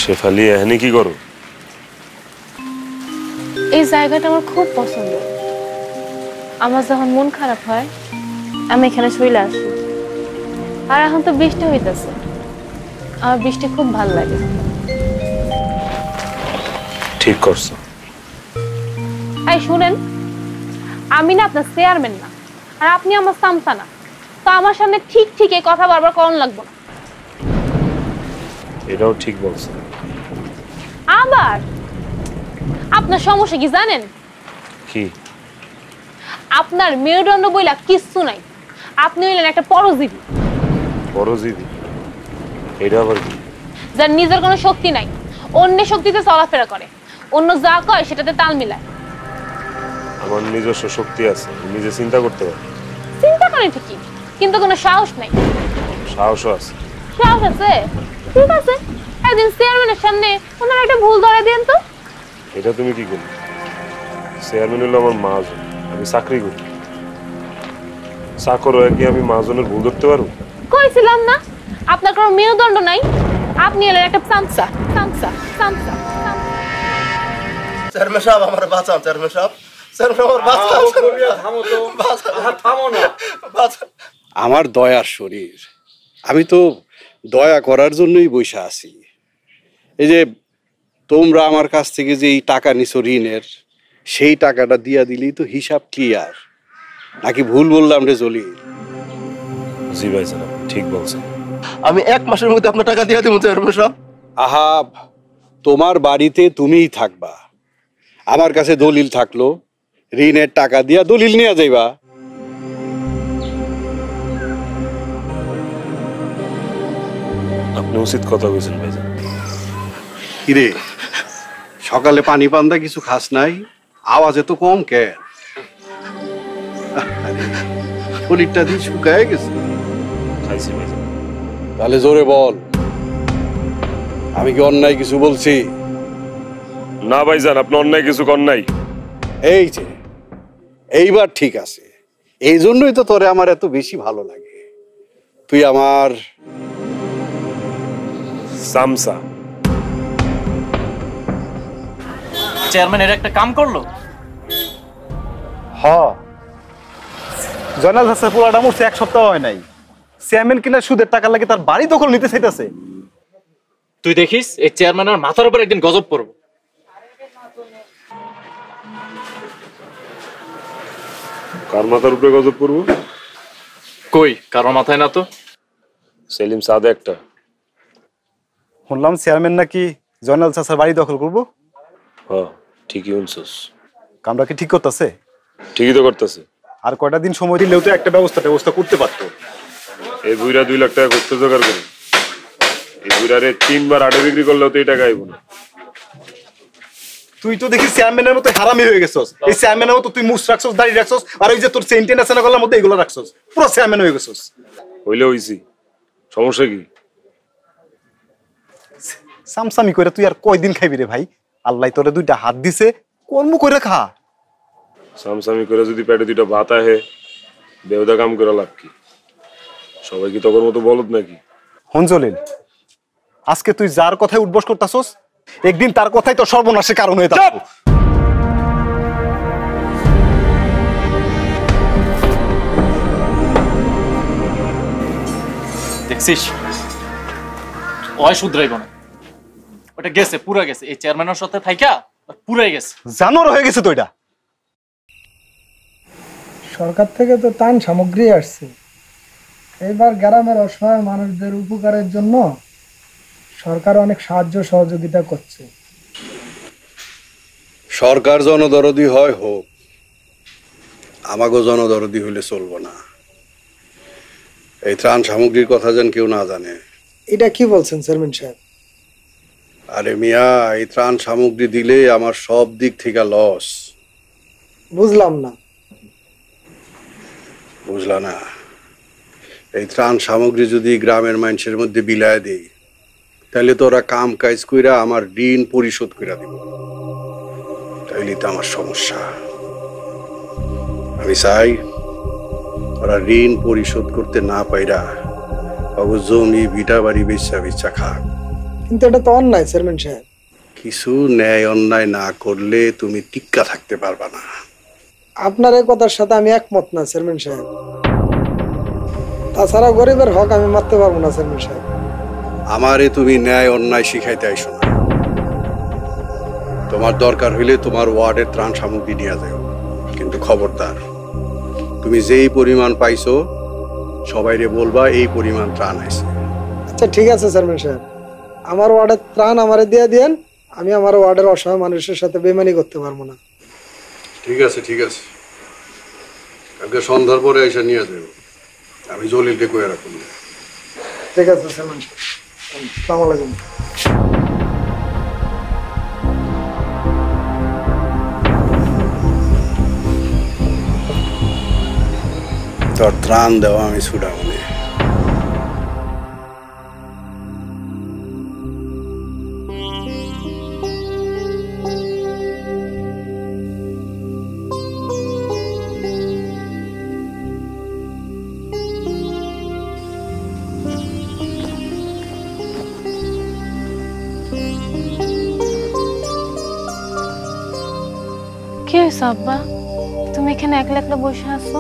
শেফালি এখানে কি করো? এই জায়গাটা আমার খুব পছন্দ। আমার যখন মন খারাপ হয় আমি এখানে চলে আসি। আর এখন তো বৃষ্টি হইতেছে, আমার বৃষ্টি খুব ভালো লাগে। ঠিক করছো। এই শুনেন, আমি না আপনার চেয়ারম্যান না, আর আপনি আমার সামসা না, তো আমার সামনে ঠিক ঠিক এই কথা বারবার কখন লাগবো না। এটাও ঠিক বলছো। আবার আপনার সমস্যা কি জানেন? কি? আপনার মেরুদণ্ড বইলা কিচ্ছু নাই, আপনি হইলেন একটা পরজীবী। পরজীবী? এটা আবার কি? যার নিজের কোনো শক্তি নাই, অন্যের শক্তিতে চলাফেরা করে, অন্য যা কয় সেটাতে তাল মিলায়। আমার নিজস্ব শক্তি আছে, নিজে চিন্তা করতে পারি। চিন্তা করেন ঠিকই, কিন্তু কোনো সাহস নাই। সাহসও আছে। সাহস আছে? ঠিক আছে, একদিন চেয়ারম্যানের সামনে ওনার একটা ভুল ধরে দেন তো। এটা তুমি কি করলে? চেয়ারম্যান হলো আমার মহাজন, আমি চাকরি করি। চাকর হয়ে কি আমি মহাজনের ভুল ধরতে পারবো? কইছিলাম না আপনার কোনো মেরুদণ্ড নাই, আপনি এলেন একটা সামসা সামসা সামসা। চেয়ারম্যান সাহেব আমার বাঁচান, চেয়ারম্যান সাহেব, চেয়ারম্যান আমার বাঁচান। থামো তো, থামো না, বাঁচান। আমার দয়ার শরীর, আমি তো দয়া করার জন্যই বসে আছি। এই যে তোমরা আমার কাছ থেকে যে এই টাকা নিছো ঋণের, সেই টাকাটা দিয়া দিলেই তো হিসাব ক্লিয়ার, নাকি ভুল বললাম রে জলিল? জি ভাই সাহেব, ঠিক বলছেন। আমি 1 মাসের মধ্যে আপনার টাকা দিয়ে দেবো চেয়ারম্যান সাহেব। আহা, তোমার বাড়িতে তুমিই থাকবা, আমার কাছে দলিল থাকলো, ঋণের টাকা দিয়া দলিল নিয়ে যাইবা। আপনি উচিত কথা বলছেন ভাইজান। কিরে, সকালে পানি পান্তা কিছু খাস নাই? আওয়াজ এত কম কেন? শরীরটা দিয়ে শুকায় গেছে। খাইছি ভাইজান। তাহলে জোরে বল, আমি কি অন্যায় কিছু বলছি? না ভাইজান, আপনি অন্যায় কিছু করেন নাই। এই যে এইবার ঠিক আছে, এই জন্যই তো তোরে আমার এত বেশি ভালো লাগে। তুই আমার সামসা। চেয়ারম্যান এর একটা কাম করলো। হ, জয়নাল হাসান পোলাটা মরছে 1 সপ্তাহ হয় নাই। চেয়ারম্যান কিনা সুদের টাকা লাগে তার বাড়ি দখল নিতে চাইতেছে। তুই দেখিস এই চেয়ারম্যানের মাথার উপর একদিন গজব পড়বো। কার মাথার উপরে গজব পড়বো? কই কারো মাথায় না তো। সেলিম সাদে একটা। শুনলাম চেয়ারম্যান নাকি জয়নাল চাচার বাড়ি দখল করবো। হ্যাঁ, ঠিকই শুনছস। কামটা কি ঠিক করতেছে? ঠিকই তো করতেছে। আর কয়টা দিন সময় দিলেও তো একটা ব্যবস্থা করতে পারতো। এই বুইরা 2 লাখ টাকা করতে জোগাড় করে, এই বুইরারে 3 বার আড়ে বিক্রি করলেও তো এই টাকা আইব না। তুই তো দেখি চেয়ারম্যানের মতো হারামি হয়ে গেছস। এই চেয়ারম্যানের মতো তুই মুছ রাখছস, দাড়ি রাখছস, আর ওই যে তোর চেইনটেন আছে না গলার মধ্যে, এগুলো রাখছস, পুরো চেয়ারম্যান হয়ে গেছস। হইলে হইছি, সমস্যা কি? সামসামি কইরা তুই আর কয়দিন খাইবি রে ভাই? আল্লাহ তোরে 2টা হাত দিছে, কর্ম কইরা খা। সামসামি করে যদি পেটে 2টা ভাত আহে, বেহুদা কাম করে লাভ কি? সবাই কি তোর মতো বলদ নাকি? হন জলিল, আজকে তুই যার কথায় উঠবস করতাছস, একদিন তার কথাই তো সর্বনাশের কারণ হয়ে থাকবে। দেখছিস ওই শুধরাইব না, ওটা গেছে, পুরা গেছে। এই চেয়ারম্যানের সাথে থাইকা পুরাই গেছে, জানোর হয়ে গেছে তো। এটা সরকার থেকে তো ত্রাণ সামগ্রী আসছে, এবার গ্রামের অসহায় মানুষদের উপকারের জন্য সরকার অনেক সাহায্য সহযোগিতা করছে। সরকার জনদরদি হয় হোক, আমাগো জনদরদি হইলে চলবো না। এই ত্রাণ সামগ্রীর কথা যেন কেউ না জানে। এটা কি বলছেন চেয়ারম্যান সাহেব? আরে মিয়া, এই ত্রাণ সামগ্রী দিলে আমার সব দিক থেকে লস। বুঝলাম না। বুঝলা না? এই ত্রাণ সামগ্রী যদি গ্রামের মানুষের মধ্যে বিলায় দেই, তাহলে তো ওরা কাম কাজ কইরা আমার ঋণ পরিশোধ কইরা দিব। তাইলে তো আমার সমস্যা। আমি চাই ওরা ঋণ পরিশোধ করতে না পাইরা জমি ভিটা বাড়ি বেচা খাক, কিন্তু এটা তো অন্যায় চেয়ারম্যান সাহেব। কিছু ন্যায় অন্যায় না করলে তুমি টিক্কা থাকতে পারবা না। আপনার এই কথার সাথে আমি একমত না চেয়ারম্যান সাহেব। তাছাড়া গরিবের হক আমি মারতে পারবো না চেয়ারম্যান সাহেব। আমারে তুমি ন্যায় অন্যায় শিখাইতে আইসো না। তোমার দরকার হইলে তোমার ওয়ার্ডের ত্রাণ সামগ্রী নিয়ে যাও, কিন্তু খবরদার তুমি যেই পরিমাণ পাইছো সবাইরে বলবা এই পরিমাণ ত্রাণ আইছে। আচ্ছা ঠিক আছে চেয়ারম্যান সাহেব, আমার ওয়ার্ডের ত্রাণ আমারে দিয়ে দেন। আমি আমার ওয়ার্ডের অসহায় মানুষের সাথে বেমানি করতে পারবো না। ঠিক আছে ঠিক আছে, কালকে সন্ধ্যার পরে এসে নিয়ে যাও। আমি জলিলকে কয়ে রাখুন। ঠিক আছে চেয়ারম্যান সাহেব, আসসালামু আলাইকুম। তোর ত্রাণ দেওয়া আমি ছুটাবো। কি হয়েছে আব্বা, তুমি এখানে একলা একলা বসে আছো?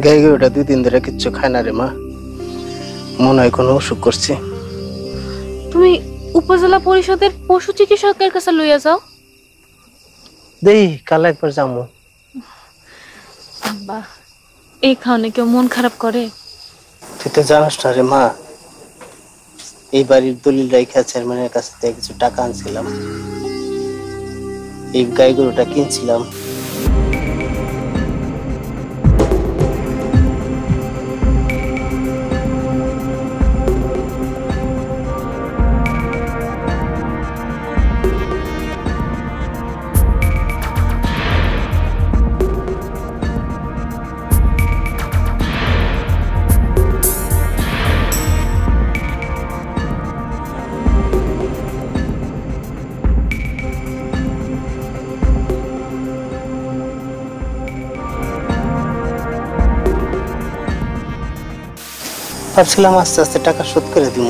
গাই গরুটা 2 দিন ধরে কিচ্ছু খায় না রে মা, মনে হয় কোনো অসুখ করছে। তুমি উপজেলা পরিষদের পশু চিকিৎসকের কাছে লইয়া যাও। দেই কাল একবার যাবো। আব্বা, এই খাওয়ানে কেউ মন খারাপ করে? তুই তো জানিস না রে মা, এই বাড়ির দলিল রাইখা চেয়ারম্যানের কাছ থেকে কিছু টাকা আনছিলাম, এই গাই গরুটা কিনছিলাম। ভাবছিলাম আস্তে আস্তে টাকা শোধ করে দিব,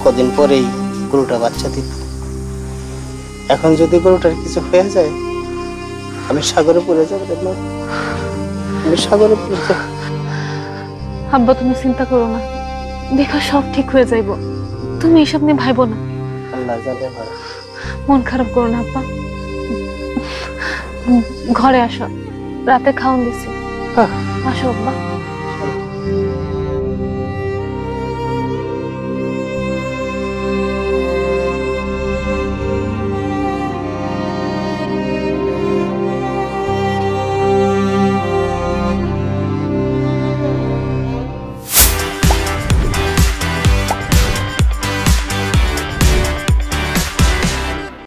কদিন পরেই গরুটা বাচ্চা দিত। এখন যদি গরুটার কিছু হয়ে যায় আমি সাগরে পড়ে যাবো রে মা, আমি সাগরে পড়ে যাব। আব্বা তুমি চিন্তা করো না, দেখো সব ঠিক হয়ে যাইব। তুমি এসব নিয়ে ভাইবো না। আল্লাহ জানে মা। মন খারাপ করো না আব্বা, ঘরে আসো, রাতে খাওয়ান দিছি। আসো আব্বা।